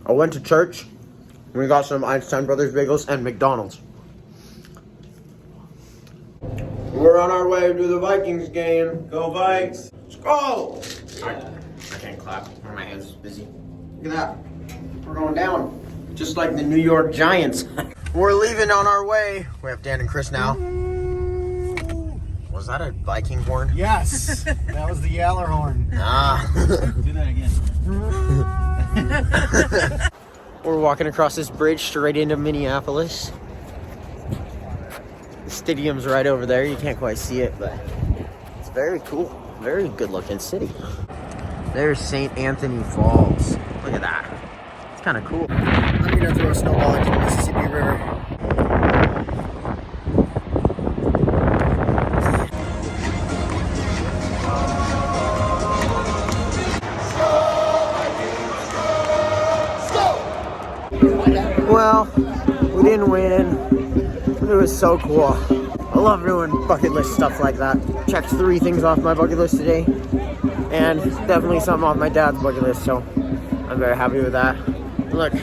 I went to church. We got some Einstein Brothers bagels and McDonald's. We're on our way to the Vikings game. Go Vikes! Let's go! I can't clap. My hands are busy. Look at that. We're going down. Just like the New York Giants. We're leaving on our way. We have Dan and Chris now. Was that a Viking horn? Yes, that was the Yaller horn. Ah. Do that again. We're walking across this bridge straight into Minneapolis. The stadium's right over there. You can't quite see it, but it's very cool. Very good looking city. There's St. Anthony Falls. Look at that. It's kind of cool. I'm gonna throw a snowball into the Mississippi River. Well, we didn't win. It was so cool. I love doing bucket list stuff like that. Checked 3 things off my bucket list today, and definitely something off my dad's bucket list, so I'm very happy with that. Look,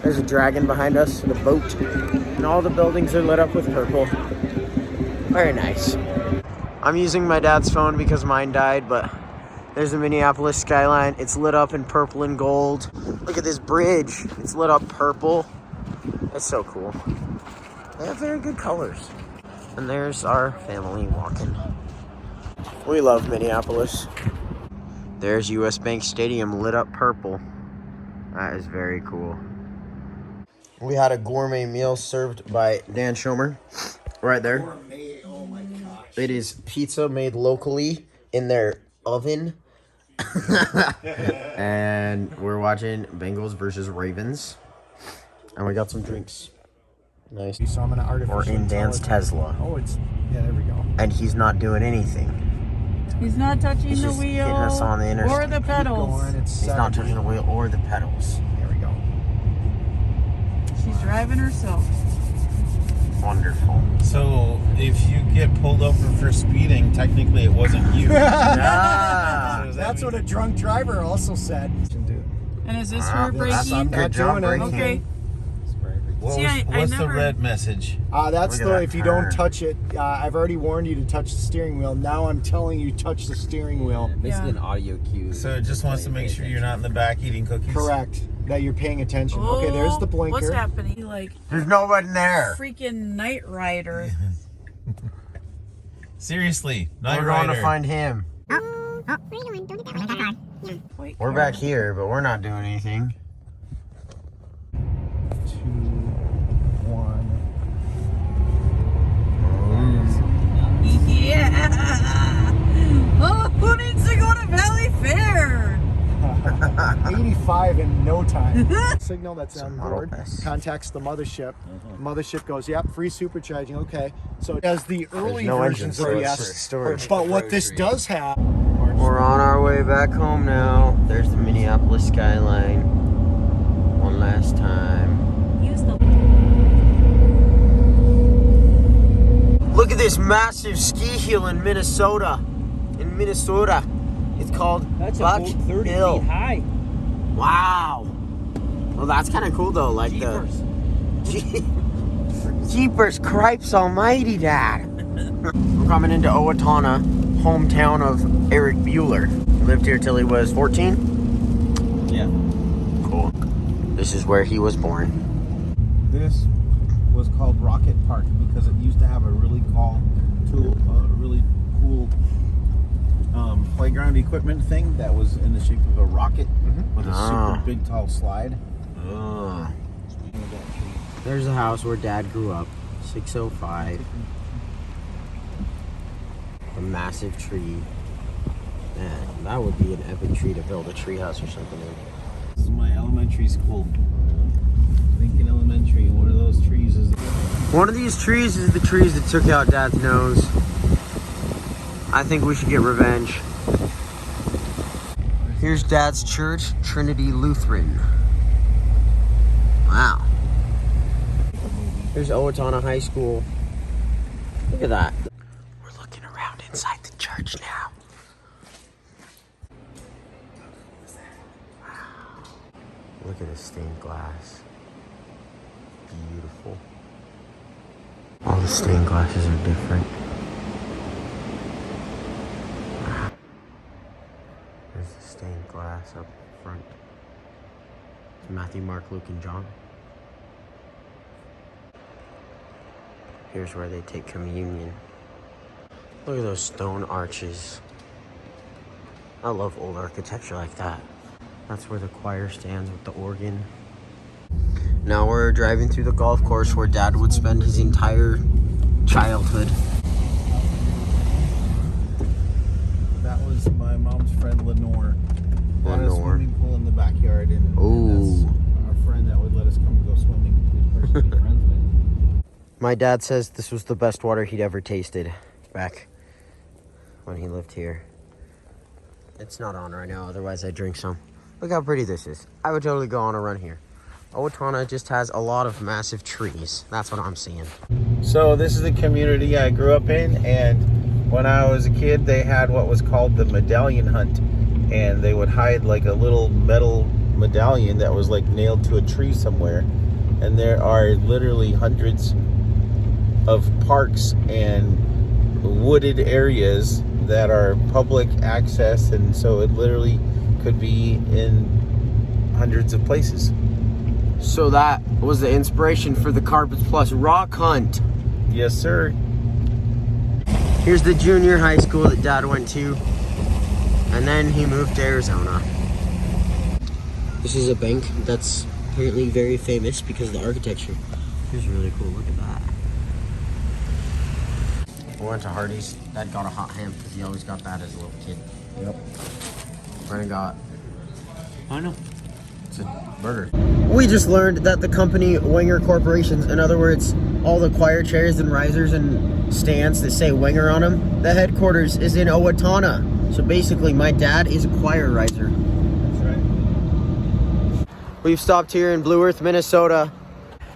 there's a dragon behind us, the boat, and all the buildings are lit up with purple. Very nice. I'm using my dad's phone because mine died, but there's the Minneapolis skyline. It's lit up in purple and gold. Look at this bridge. It's lit up purple. That's so cool. They have very good colors. And there's our family walking. We love Minneapolis. There's US Bank Stadium lit up purple. That is very cool. We had a gourmet meal served by Dan Schomer right there. Gourmet, oh my gosh. It is pizza made locally in their oven. And we're watching Bengals versus Ravens. And we got some drinks. Nice. So I'm gonna Or in Dan's Tesla. Oh, it's, yeah, there we go. And he's not doing anything. He's not touching He's the just wheel getting us on the interstate. or the pedals. Going, it's He's not touching the wheel or the pedals. There we go. She's driving herself. Wonderful. So, if you get pulled over for speeding, technically it wasn't you. Ah, So That's what a drunk driver also said. And is this Ah, her that's braking? good Not job doing it. braking. Okay. See, I what's the never- red message? That's Look at the that if you turn. don't touch it. I've already warned you to touch the steering wheel. Now I'm telling you, touch the steering wheel. Basically Yeah. an audio cue. So it just wants to make sure you're not in the back eating cookies? Correct. That you're paying attention. Okay, there's the blinker. What's happening? Like There's nobody there. freaking Knight Rider. Seriously, Night We're going Rider. to find him. Wait, We're back here, but we're not doing anything. 2, 1. Yeah. Oh, who needs to go to Valley Fair? 85 in no time. Signal that's on Model board S. contacts the mothership. Mothership goes, yep, free supercharging. Okay, so it does the early no versions engine, of so the it's S. storage. But what this does have, We're on our way back home now. There's the Minneapolis skyline. One last time. Use the. Look at this massive ski hill in Minnesota. It's called Buck Hill. high. Wow. Well, that's kind of cool though. Like Jeepers. the Jeepers Cripes Almighty, Dad. We're coming into Owatonna, hometown of Eric Bueller. He lived here till he was 14. Yeah. Cool. This is where he was born. This was called Rocket Park because it used to have a really cool playground equipment thing that was in the shape of a rocket with a Ah. super big tall slide. There's the house where Dad grew up. 605. A massive tree. Man, that would be an epic tree to build a tree house or something in. This is my elementary school. Lincoln Elementary. One of those trees is. One of these trees is the trees that took out Dad's nose. I think we should get revenge. Here's Dad's church, Trinity Lutheran. Wow. Here's Owatonna High School. Look at that. We're looking around inside the church now. Wow. Look Look at the stained glass. Beautiful. All the stained glasses are different. There's the stained glass up front. Matthew, Mark, Luke, and John. Here's where they take communion. Look at those stone arches. I love old architecture like that. That's where the choir stands with the organ. Now we're driving through the golf course where Dad would spend his entire childhood. That was my mom's friend Lenore. Had a Lenore. swimming pool in the backyard, and that's our friend that would let us come and go swimming. We'd personally be friends with. My dad says this was the best water he'd ever tasted back when he lived here. It's not on right now, otherwise I'd drink some. Look how pretty this is. I would totally go on a run here. Owatonna just has a lot of massive trees. That's what I'm seeing. So this is the community I grew up in, and when I was a kid, they had what was called the medallion hunt, and they would hide like a little metal medallion that was like nailed to a tree somewhere. And there are literally hundreds of parks and wooded areas that are public access, and so it literally could be in hundreds of places. So that was the inspiration for the Carpets Plus rock hunt. Yes, sir. Here's the junior high school that Dad went to, and then he moved to Arizona. This is a bank that's apparently very famous because of the architecture. Here's really cool, look at that. We went to Hardee's. Dad got a hot ham because he always got that as a little kid. Yep. Brennan got, I know. it's a burger. We just learned that the company Wenger Corporations, in other words, all the choir chairs and risers and stands that say Wenger on them, the headquarters is in Owatonna. So basically, my dad is a choir riser. That's right. We've stopped here in Blue Earth, Minnesota,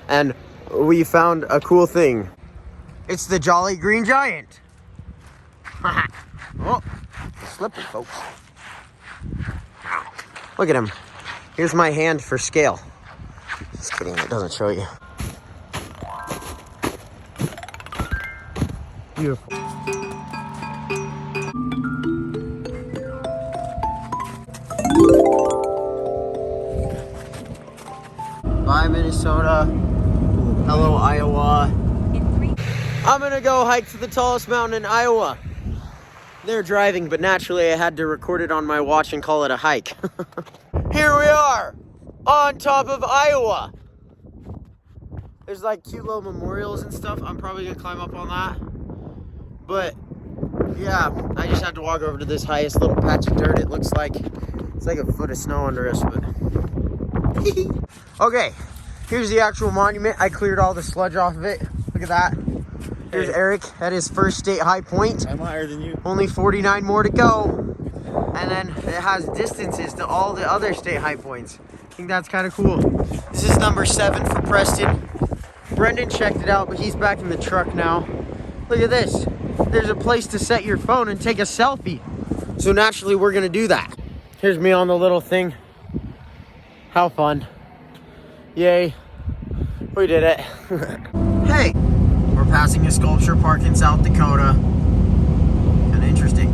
and we found a cool thing. It's the Jolly Green Giant. Oh, it's slippery, folks. Look at him. Here's my hand for scale. Just kidding, it doesn't show you. Beautiful. Bye, Minnesota. Hello, Iowa. I'm gonna go hike to the tallest mountain in Iowa. They're driving, but naturally I had to record it on my watch and call it a hike. Here we are, on top of Iowa. There's like cute little memorials and stuff. I'm probably gonna climb up on that. But yeah, I just had to walk over to this highest little patch of dirt. It looks like it's like a foot of snow under us, but okay, here's the actual monument. I cleared all the sludge off of it. Look at that. Here's Eric at his first state high point. I'm higher than you. Only 49 more to go. And then it has distances to all the other state high points. I think that's kind of cool. This is number 7 for Preston. Brendan checked it out, but he's back in the truck now. Look at this. There's a place to set your phone and take a selfie. So naturally, we're gonna do that. Here's me on the little thing. How fun. Yay. We did it. Hey, we're passing a sculpture park in South Dakota. Kind of interesting.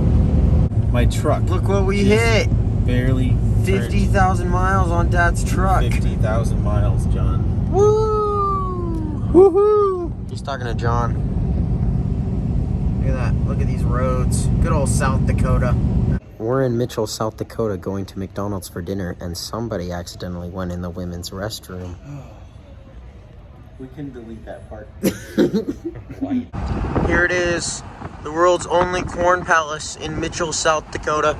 My truck. Look what we hit. Barely 50,000 miles on Dad's truck. 50,000 miles, John. Woo! Woohoo! He's talking to John. Look at that. Look at these roads. Good old South Dakota. We're in Mitchell, South Dakota, going to McDonald's for dinner, and somebody accidentally went in the women's restroom. We can delete that part. Here it is, the world's only corn palace in Mitchell, South Dakota.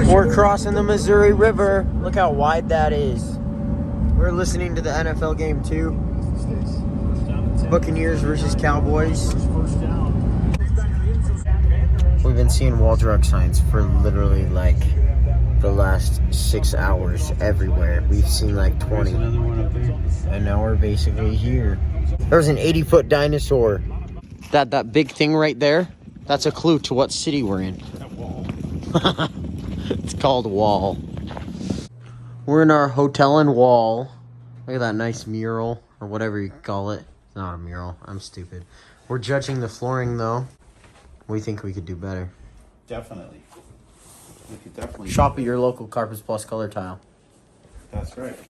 We're crossing the Missouri River. Look how wide that is. We're listening to the NFL game too. Buccaneers versus Cowboys. We've been seeing wall drug signs for literally like the last 6 hours everywhere. We've seen like 20. Another one up there. And now we're basically here. There's an 80-foot dinosaur. That big thing right there, that's a clue to what city we're in. That wall. It's called Wall. We're in our hotel and wall. Look at that nice mural, or whatever you call it. It's not a mural. I'm stupid. We're judging the flooring, though. We think we could do better. Definitely. We could definitely. Shop at your local Carpets Plus color tile. That's right.